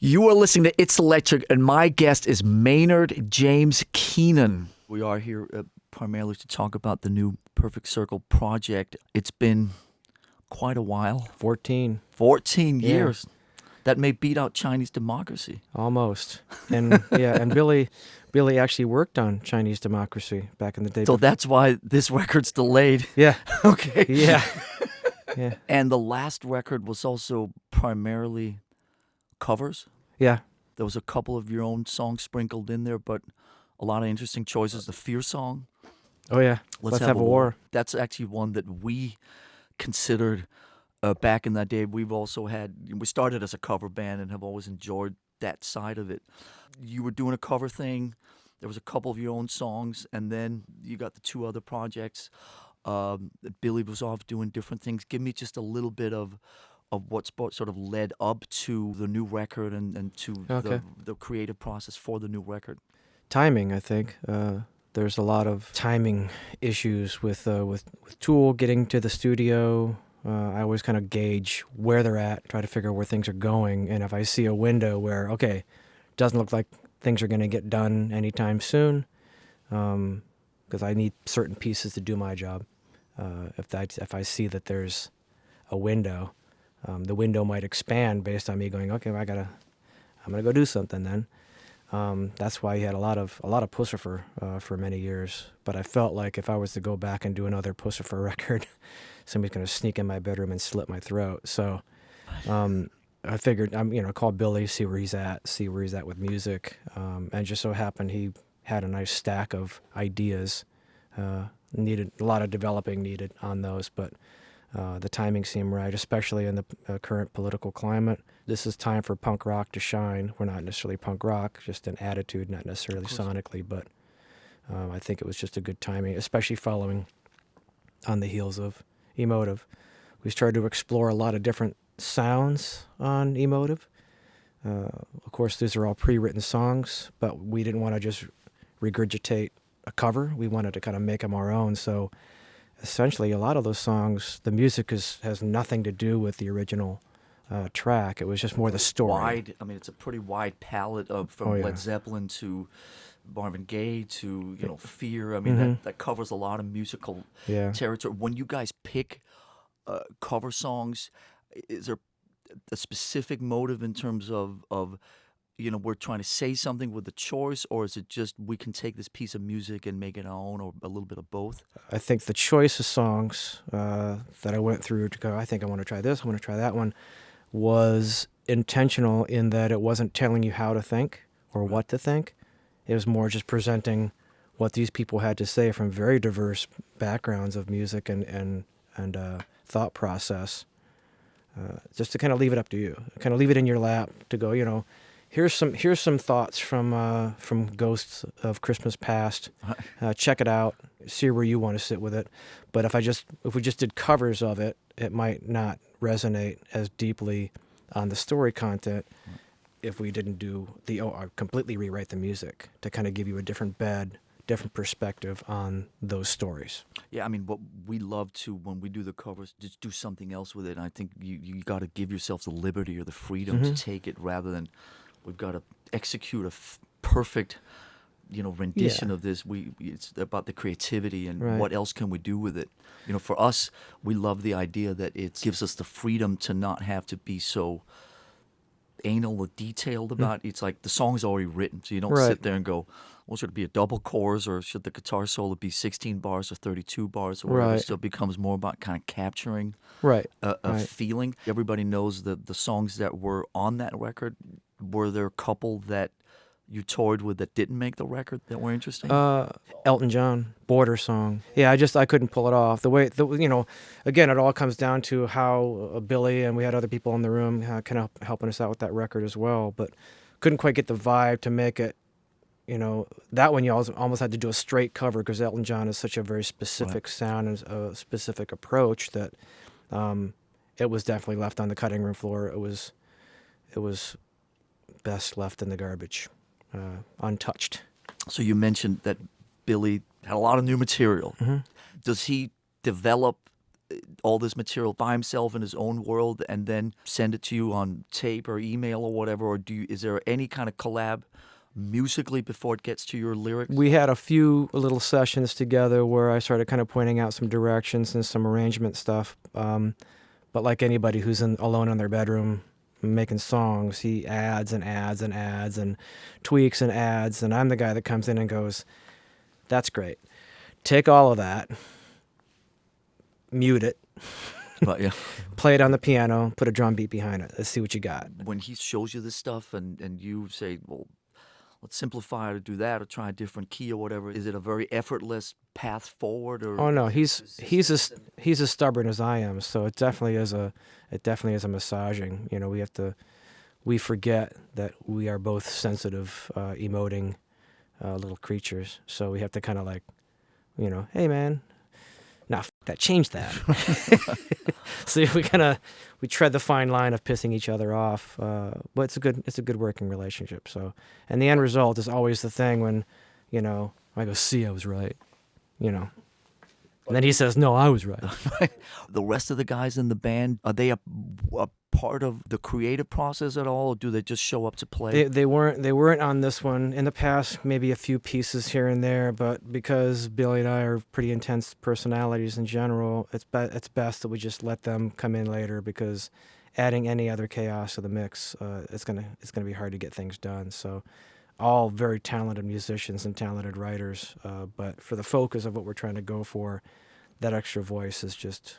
You are listening to It's Electric, and my guest is Maynard James Keenan. We are here primarily to talk about the new Perfect Circle project. It's been quite a while. 14 years. That may beat out Chinese democracy. Almost. And and Billy actually worked on Chinese democracy back in the day. So that's why this record's delayed. Yeah. Okay. Yeah. Yeah. And the last record was also primarily covers. Yeah. There was a couple of your own songs sprinkled in there, but a lot of interesting choices. The Fear song. Oh, yeah. Let's have a war. That's actually one that we considered back in that day. We started as a cover band and have always enjoyed that side of it. You were doing a cover thing. There was a couple of your own songs, and then you got the two other projects. Billy was off doing different things. Give me just a little bit of what's sort of led up to the new record and to the creative process for the new record. Timing, I think. There's a lot of timing issues with Tool getting to the studio. I always kind of gauge where they're at, try to figure out where things are going. And if I see a window where, okay, doesn't look like things are going to get done anytime soon, because I need certain pieces to do my job. If I see that there's a window, the window might expand based on me going, okay, I'm gonna go do something then. That's why he had a lot of Pussifer for many years. But I felt like if I was to go back and do another Pussifer record, somebody's gonna sneak in my bedroom and slit my throat. So I figured call Billy, see where he's at with music, and just so happened he had a nice stack of ideas. Needed a lot of developing needed on those, but the timing seemed right, especially in the current political climate. This is time for punk rock to shine. We're not necessarily punk rock, just an attitude, not necessarily sonically, but I think it was just a good timing, especially following on the heels of Emotive. We started to explore a lot of different sounds on Emotive. Of course, these are all pre-written songs, but we didn't want to just regurgitate a cover. We wanted to kind of make them our own, so essentially, a lot of those songs, the music has nothing to do with the original track. It was just more the story. It's a pretty wide palette from Led Zeppelin to Marvin Gaye to Fear. That covers a lot of musical territory. When you guys pick cover songs, is there a specific motive in terms of we're trying to say something with the choice, or is it just we can take this piece of music and make it our own, or a little bit of both? I think the choice of songs that I went through to go, I think I want to try this, I want to try that one, was intentional in that it wasn't telling you how to think or what to think. It was more just presenting what these people had to say from very diverse backgrounds of music and thought process, just to kind of leave it up to you, kind of leave it in your lap to go, Here's some thoughts from Ghosts of Christmas Past. Check it out. See where you want to sit with it. But if we just did covers of it, it might not resonate as deeply on the story content if we didn't do completely rewrite the music to kind of give you a different perspective on those stories. Yeah, what we love to, when we do the covers, just do something else with it. And I think you got to give yourself the liberty or the freedom to take it rather than we've got to execute a perfect, rendition of this. It's about the creativity and what else can we do with it. For us, we love the idea that it gives us the freedom to not have to be so anal or detailed about it. It's like the song's already written, so you don't sit there and go, well, should it be a double chorus, or should the guitar solo be 16 bars or 32 bars, or whatever. It still becomes more about kind of capturing a feeling. Everybody knows that the songs that were on that record. Were there a couple that you toured with that didn't make the record that were interesting? Elton John, Border Song. Yeah, I couldn't pull it off. Again, it all comes down to how Billy, and we had other people in the room kind of helping us out with that record as well, but couldn't quite get the vibe to make it, that one you almost had to do a straight cover because Elton John is such a very specific sound and a specific approach that it was definitely left on the cutting room floor. It was best left in the garbage, untouched. So you mentioned that Billy had a lot of new material. Mm-hmm. Does he develop all this material by himself in his own world and then send it to you on tape or email or whatever? Or is there any kind of collab musically before it gets to your lyrics? We had a few little sessions together where I started kind of pointing out some directions and some arrangement stuff. But like anybody who's alone in their bedroom making songs, he adds and adds and adds and tweaks and adds. And I'm the guy that comes in and goes, that's great. Take all of that, mute it, But yeah, play it on the piano, put a drum beat behind it. Let's see what you got. when he shows you this stuff and you say, well, let's simplify it or do that or try a different key or whatever, is it a very effortless path forward? Or Oh no, he's as stubborn as I am, so it definitely is a massaging. You know, we forget that we are both sensitive, emoting little creatures, so we have to kind of like, you know, hey man, nah, that, change that. So we tread the fine line of pissing each other off, but it's a good working relationship. So, and the end result is always the thing when, you know, I go, see, I was right, you know, and then he says, no, I was right. the rest of the guys in the band, are they a part of the creative process at all, or do they just show up to play? They weren't on this one. In the past, maybe a few pieces here and there, but because Billy and I are pretty intense personalities in general, it's best that we just let them come in later, because adding any other chaos to the mix, it's gonna be hard to get things done. So, all very talented musicians and talented writers, but for the focus of what we're trying to go for, that extra voice is just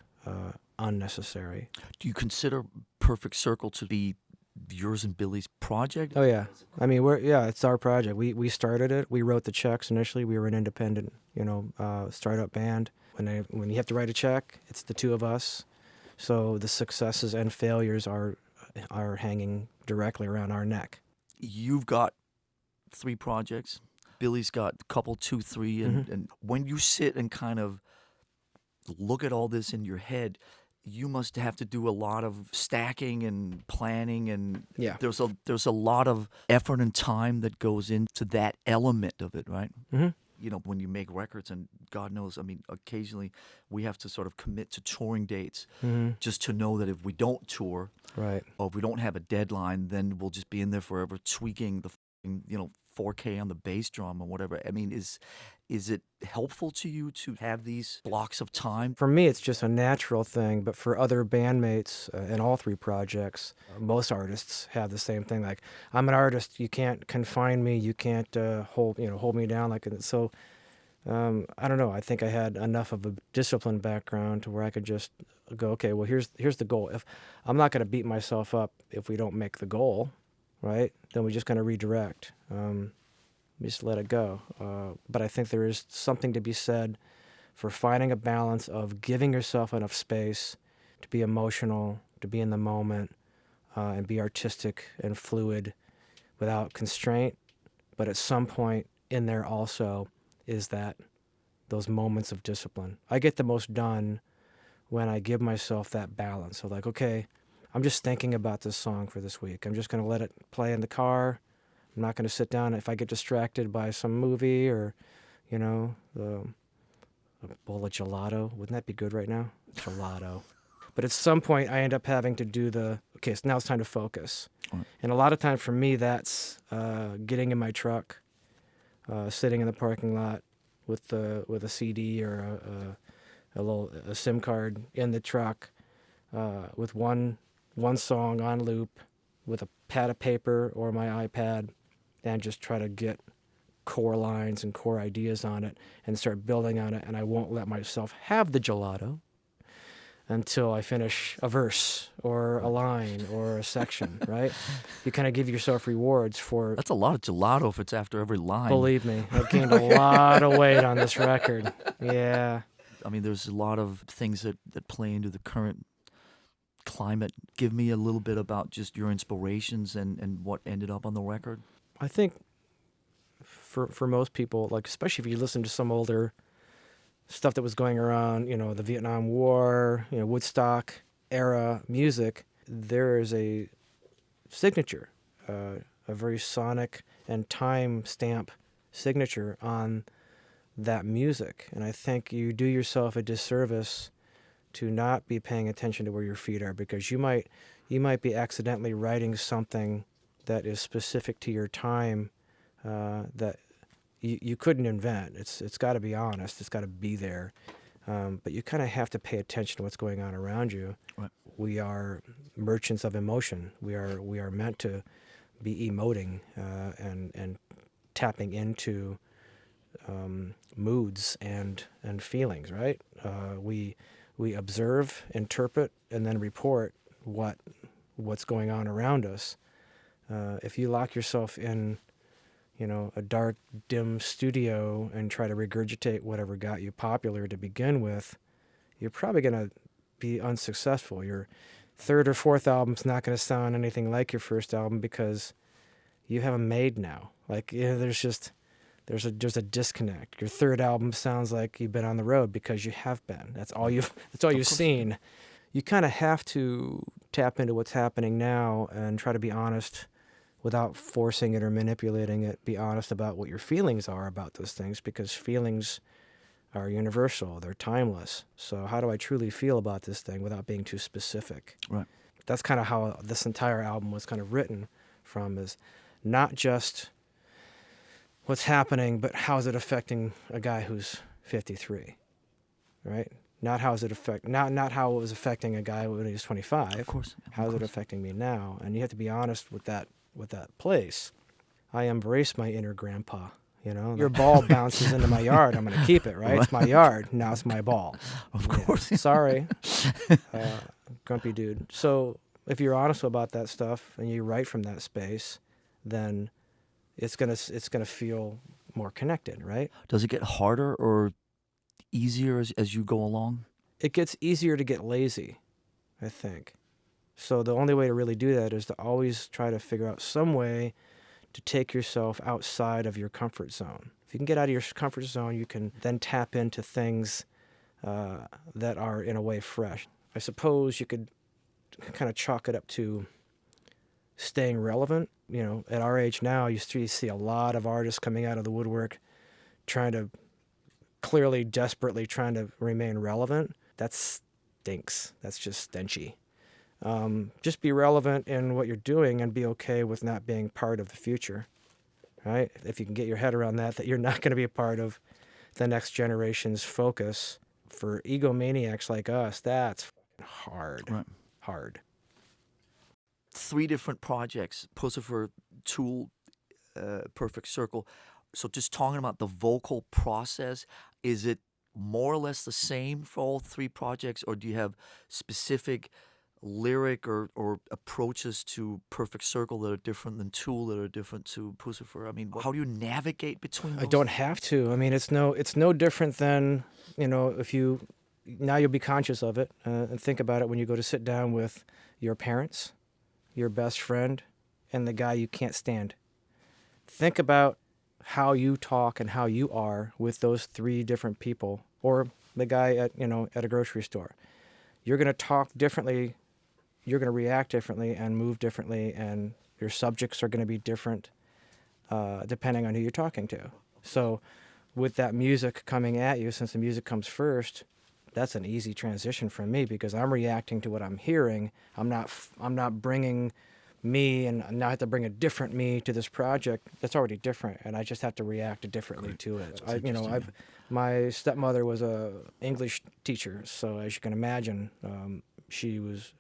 unnecessary. Do you consider Perfect Circle to be yours and Billy's project? Oh yeah, I mean it's our project. We started it. We wrote the checks initially. We were an independent, startup band. When you have to write a check, it's the two of us. So the successes and failures are hanging directly around our neck. You've got 3 projects. Billy's got a couple, 2, 3, and when you sit and kind of look at all this in your head, you must have to do a lot of stacking and planning, and Yeah. there's a lot of effort and time that goes into that element of it, right? Mm-hmm. You know, when you make records, and God knows, I mean, occasionally we have to sort of commit to touring dates just to know that if we don't tour, Right. or if we don't have a deadline, then we'll just be in there forever tweaking the 4K on the bass drum or whatever. I mean, is it helpful to you to have these blocks of time? For me, it's just a natural thing, but for other bandmates in all 3 projects, most artists have the same thing. Like, I'm an artist, you can't confine me, you can't hold me down. Like, so I don't know. I think I had enough of a disciplined background to where I could just go, okay, well, here's the goal. If I'm not going to beat myself up if we don't make the goal, right? Then we just kind of redirect. We just let it go. But I think there is something to be said for finding a balance of giving yourself enough space to be emotional, to be in the moment, and be artistic and fluid without constraint. But at some point in there also is those moments of discipline. I get the most done when I give myself that balance of like, okay, I'm just thinking about this song for this week. I'm just going to let it play in the car. I'm not going to sit down. If I get distracted by some movie or, a bowl of gelato, wouldn't that be good right now? Gelato. But at some point, I end up having to do so now it's time to focus. Right. And a lot of time for me, that's getting in my truck, sitting in the parking lot with a CD or a SIM card in the truck, with one song on loop, with a pad of paper or my iPad, and just try to get core lines and core ideas on it and start building on it. And I won't let myself have the gelato until I finish a verse or a line or a section, right? You kind of give yourself rewards for... That's a lot of gelato if it's after every line. Believe me, I've gained a lot of weight on this record. Yeah. I mean, there's a lot of things that play into the current climate. Give me a little bit about just your inspirations and what ended up on the record. I think for most people, like especially if you listen to some older stuff that was going around, the Vietnam War, Woodstock era music, there is a signature, a very sonic and time stamp signature on that music. And I think you do yourself a disservice to not be paying attention to where your feet are, because you might be accidentally writing something that is specific to your time that you couldn't invent. It's got to be honest. It's got to be there. But you kind of have to pay attention to what's going on around you. Right. We are merchants of emotion. We are meant to be emoting and tapping into moods and feelings. Right. We observe, interpret, and then report what's going on around us. If you lock yourself in, a dark, dim studio and try to regurgitate whatever got you popular to begin with, you're probably going to be unsuccessful. Your third or fourth album's not going to sound anything like your first album because you haven't made now. Like, there's a disconnect. Your third album sounds like you've been on the road because you have been. That's all you've seen. You kind of have to tap into what's happening now and try to be honest without forcing it or manipulating it. Be honest about what your feelings are about those things, because feelings are universal. They're timeless. So how do I truly feel about this thing without being too specific? Right. That's kind of how this entire album was kind of written from, is not just what's happening, but how's it affecting a guy who's 53, right? Not how how it was affecting a guy when he was 25. Of course. How's it affecting me now? And you have to be honest with that place. I embrace my inner grandpa. Your ball bounces into my yard. I'm going to keep it, right? It's my yard. Now it's my ball. Of course. Sorry, grumpy dude. So if you're honest about that stuff and you write from that space, then it's gonna feel more connected, right? Does it get harder or easier as you go along? It gets easier to get lazy, I think. So the only way to really do that is to always try to figure out some way to take yourself outside of your comfort zone. If you can get out of your comfort zone, you can then tap into things that are in a way fresh. I suppose you could kind of chalk it up to staying relevant. At our age now, you see a lot of artists coming out of the woodwork desperately trying to remain relevant. That stinks. That's just stenchy. Just be relevant in what you're doing and be okay with not being part of the future, right? If you can get your head around that you're not going to be a part of the next generation's focus. For egomaniacs like us, that's hard. Right. Hard. 3 different projects: Pussifer, Tool, Perfect Circle. So just talking about the vocal process, is it more or less the same for all 3 projects, or do you have specific lyric or approaches to Perfect Circle that are different than Tool, that are different to Pussifer? I mean, how do you navigate between those? I don't have to. I mean, it's no different than, if now you'll be conscious of it and think about it when you go to sit down with your parents, your best friend, and the guy you can't stand. Think about how you talk and how you are with those 3 different people, or the guy at a grocery store. You're going to talk differently, you're going to react differently and move differently, and your subjects are going to be different depending on who you're talking to. So with that music coming at you, since the music comes first, that's an easy transition for me because I'm reacting to what I'm hearing. I'm not bringing me, and now I have to bring a different me to this project that's already different, and I just have to react differently to it. My stepmother was a English teacher, so as you can imagine, she was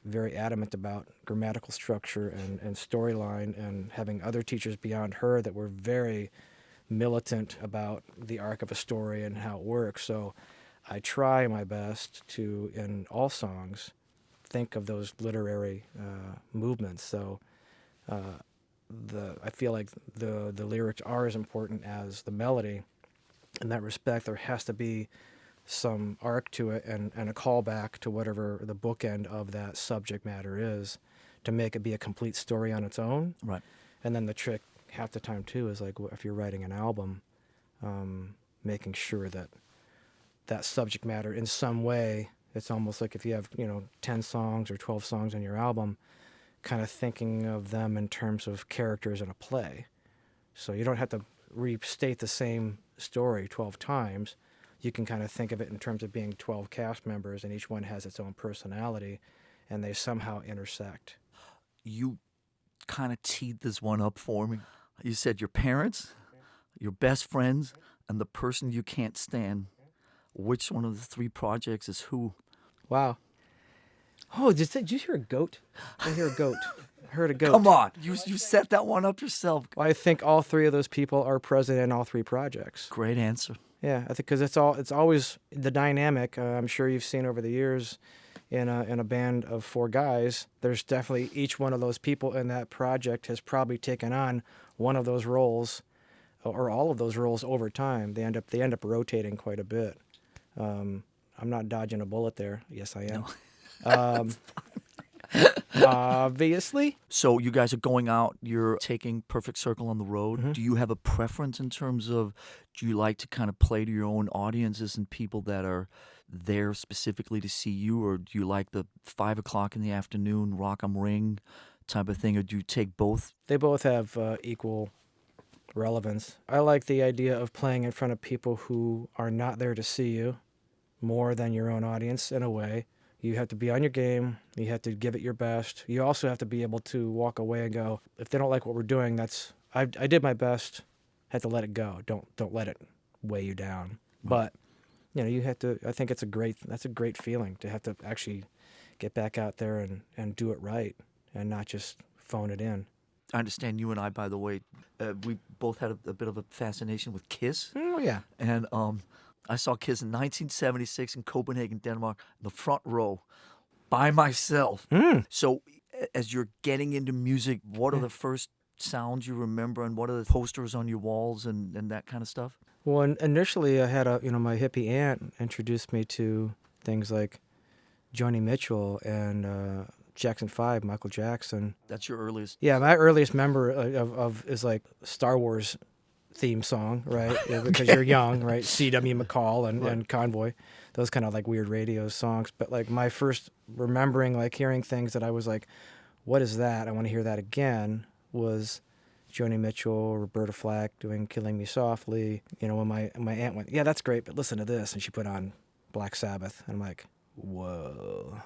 very adamant about grammatical structure and storyline, and having other teachers beyond her that were very militant about the arc of a story and how it works. So I try my best to, in all songs, think of those literary movements. So I feel like the lyrics are as important as the melody. In that respect, there has to be some arc to it and a callback to whatever the bookend of that subject matter is to make it be a complete story on its own. Right. And then the trick half the time too is like if you're writing an album, making sure that that subject matter in some way, it's almost like if you have 10 songs or 12 songs on your album, kind of thinking of them in terms of characters in a play. So you don't have to restate the same story 12 times. you can kind of think of it in terms of being 12 cast members, and each one has its own personality, and they somehow intersect. You kind of teed this one up for me. You said your parents, your best friends, and the person you can't stand. Which one of the three projects is who? Wow. Oh, did you hear a goat? I hear a goat. I heard a goat. Come on. You set that one up yourself. Well, I think all three of those people are present in all three projects. Great answer. Yeah, I think because it's always the dynamic. I'm sure you've seen over the years in a band of four guys. There's definitely each one of those people in that project has probably taken on one of those roles, or all of those roles over time. They end up rotating quite a bit. I'm not dodging a bullet there. Yes, I am. No. Obviously. So you guys are going out, you're taking Perfect Circle on the road. Mm-hmm. Do you have a preference in terms of, do you like to kind of play to your own audiences and people that are there specifically to see you, or do you like the 5 o'clock in the afternoon Rock 'em Ring type of thing, or do you take both? They both have equal relevance. I like the idea of playing in front of people who are not there to see you more than your own audience in a way. You have to be on your game. You have to give it your best. You also have to be able to walk away and go, if they don't like what we're doing, I did my best. Have to let it go. Don't let it weigh you down. But you have to. I think that's a great feeling to have to actually get back out there and do it right and not just phone it in. I understand you and I, by the way, we both had a bit of a fascination with Kiss. Oh yeah. And I saw Kiss in 1976 in Copenhagen, Denmark, in the front row, by myself. So as you're getting into music, what are the first sounds you remember, and what are the posters on your walls and that kind of stuff? Well, initially I had my hippie aunt introduced me to things like Joni Mitchell and Jackson 5, Michael Jackson. That's your earliest? Yeah, my earliest memory of is like Star Wars theme song, right? Yeah, because you're young, right? C.W. McCall and Convoy, those kind of like weird radio songs. But like my first remembering like hearing things that I was like, what is that? I want to hear that again, was Joni Mitchell, Roberta Flack doing Killing Me Softly. When my aunt went, yeah, that's great, but listen to this. And she put on Black Sabbath. And I'm like, whoa,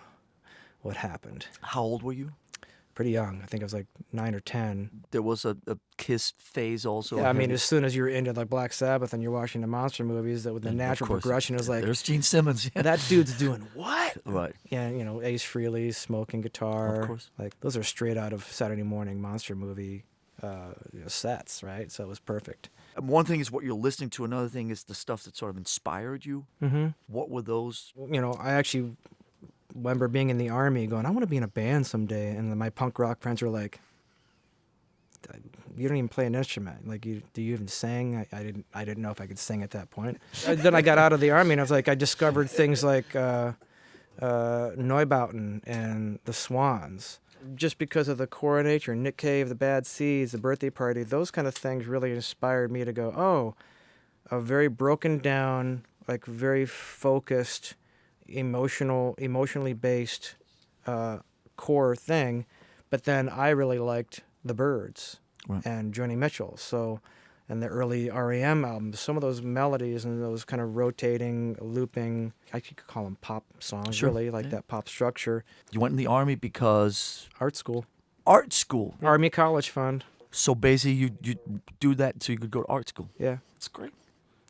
what happened? How old were you? Pretty young. I think I was like 9 or 10. There was a Kiss phase also. Yeah, I mean, as soon as you're into like Black Sabbath and you're watching the monster movies, that with the natural progression is like, there's Gene Simmons. Yeah. That dude's doing what? Right. Yeah, Ace Frehley's smoking guitar. Of course. Like those are straight out of Saturday morning monster movie sets, right? So it was perfect. One thing is what you're listening to. Another thing is the stuff that sort of inspired you. Mm-hmm. What were those? I actually remember being in the Army going, I want to be in a band someday. And then my punk rock friends were like, you don't even play an instrument. Like, do you even sing? I didn't know if I could sing at that point. Then I got out of the Army and I was like, I discovered things like Neubauten and the Swans. Just because of the Core Nature, Nick Cave, the Bad Seeds, the Birthday Party, those kind of things really inspired me to go, oh, a very broken down, like very focused, emotionally based core thing. But then I really liked the Byrds and Joni Mitchell. So, and the early REM albums, some of those melodies and those kind of rotating, looping, I could call them pop songs, really, like that pop structure. You went in the Army because? Art school. Art school? Army College Fund. So basically you do that so you could go to art school? Yeah. That's great.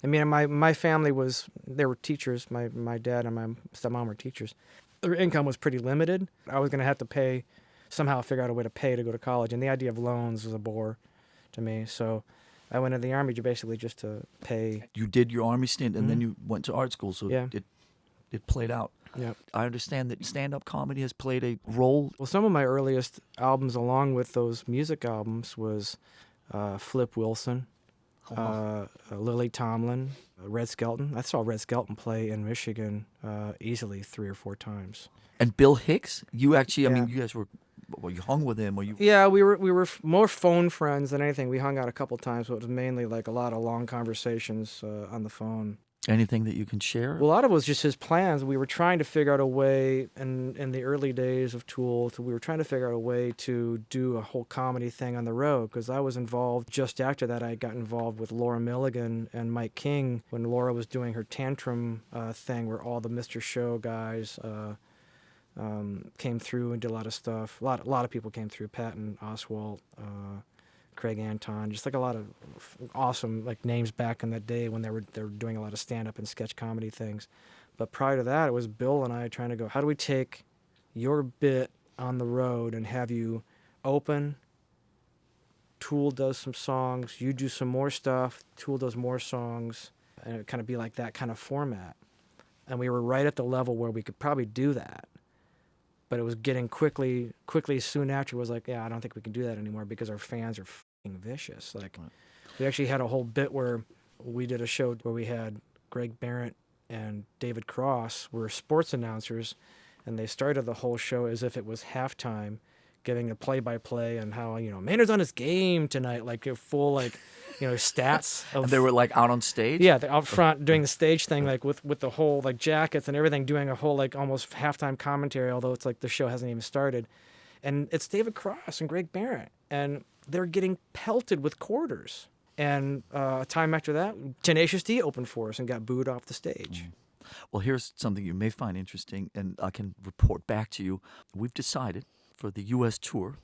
I mean, my family they were teachers. My dad and my stepmom were teachers. Their income was pretty limited. I was going to have to somehow figure out a way to pay to go to college. And the idea of loans was a bore to me. So I went in the Army basically just to pay. You did your Army stint and then you went to art school. So it played out. Yeah. I understand that stand-up comedy has played a role. Well, some of my earliest albums along with those music albums was Flip Wilson, Lily Tomlin, Red Skelton. I saw Red Skelton play in Michigan easily 3 or 4 times. And Bill Hicks? You actually, I mean, you guys were, you hung with him? Or you? Yeah, we were more phone friends than anything. We hung out a couple times, but it was mainly like a lot of long conversations on the phone. Anything that you can share? Well, a lot of it was just his plans. We were trying to figure out a way, in the early days of Tool, we were trying to figure out a way to do a whole comedy thing on the road, because I was involved just after that. I got involved with Laura Milligan and Mike King when Laura was doing her Tantrum thing, where all the Mr. Show guys came through and did a lot of stuff. A lot of people came through, Patton Oswalt, Craig Anton, just like a lot of awesome like names back in that day when they were doing a lot of stand-up and sketch comedy things. But prior to that, it was Bill and I trying to go, how do we take your bit on the road and have you open, Tool does some songs, you do some more stuff, Tool does more songs, and it kind of be like that kind of format. And we were right at the level where we could probably do that. But it was getting quickly soon after, it was like, yeah, I don't think we can do that anymore because our fans are fucking vicious. Like, we actually had a whole bit where we did a show where we had Greg Barrett and David Cross were sports announcers, and they started the whole show as if it was halftime, giving a play-by-play and how, Maynard's on his game tonight, like a full, stats. Of, And they were like out on stage? Yeah, they're out front doing the stage thing, like with the whole like jackets and everything, doing a whole like almost halftime commentary, although it's like the show hasn't even started. And it's David Cross and Greg Barrett, and they're getting pelted with quarters. And a time after that, Tenacious D opened for us and got booed off the stage. Well, here's something you may find interesting, and I can report back to you. We've decided for the U.S. tour,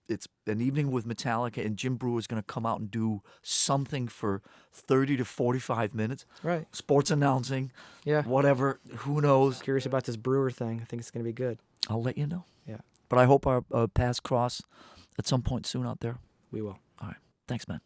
it's an evening with Metallica, and Jim Breuer's going to come out and do something for 30 to 45 minutes. Right. Sports announcing, Yeah. whatever, who knows. Curious about this Brewer thing. I think it's going to be good. I'll let you know. Yeah, But I hope our paths cross at some point soon out there. we will. All right. Thanks, man.